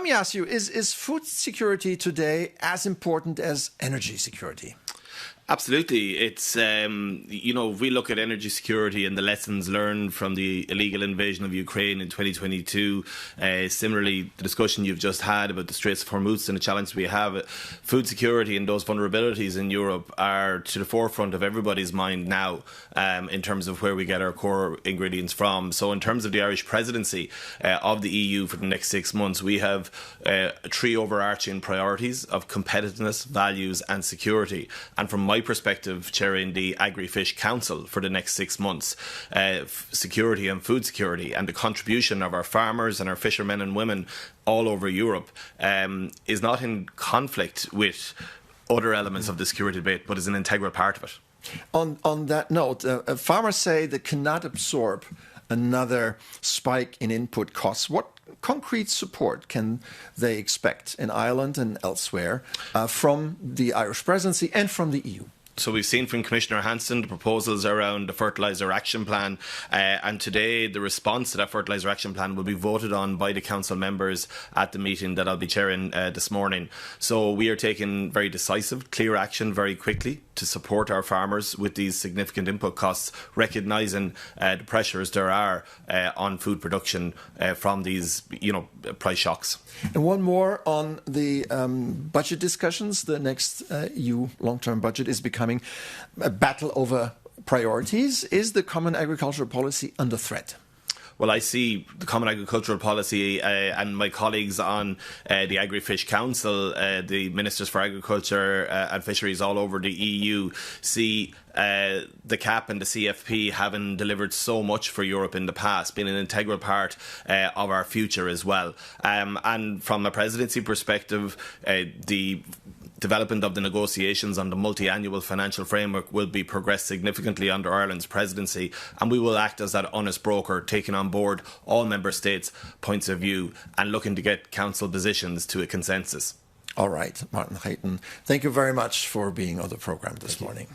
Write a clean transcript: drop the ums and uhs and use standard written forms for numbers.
me ask you, is food security today as important as energy security? Absolutely. It's, if we look at energy security and the lessons learned from the illegal invasion of Ukraine in 2022, similarly, the discussion you've just had about the Straits of Hormuz and the challenge we have, food security and those vulnerabilities in Europe are to the forefront of everybody's mind now in terms of where we get our core ingredients from. So in terms of the Irish presidency of the EU for the next 6 months, we have 3 overarching priorities of competitiveness, values and security. And from my perspective, chairing the Agri-Fish Council for the next 6 months, security and food security and the contribution of our farmers and our fishermen and women all over Europe is not in conflict with other elements of the security debate, but is an integral part of it. On that note, farmers say they cannot absorb another spike in input costs. What concrete support can they expect in Ireland and elsewhere from the Irish presidency and from the EU? So we've seen from Commissioner Hansen the proposals around the Fertiliser Action Plan, and today the response to that Fertiliser Action Plan will be voted on by the Council members at the meeting that I'll be chairing this morning. So we are taking very decisive, clear action very quickly to support our farmers with these significant input costs, recognising the pressures there are on food production from these, price shocks. And one more on the budget discussions. The next EU long-term budget is becoming a battle over priorities. Is the common agricultural policy under threat? Well, I see the Common Agricultural Policy and my colleagues on the Agri-Fish Council, the Ministers for Agriculture and Fisheries all over the EU, see the CAP and the CFP having delivered so much for Europe in the past, being an integral part of our future as well. And from a presidency perspective, the development of the negotiations on the multi-annual financial framework will be progressed significantly under Ireland's presidency, and we will act as that honest broker, taking on board all member states' points of view and looking to get council positions to a consensus. All right, Martin Heydon, thank you very much for being on the programme this morning.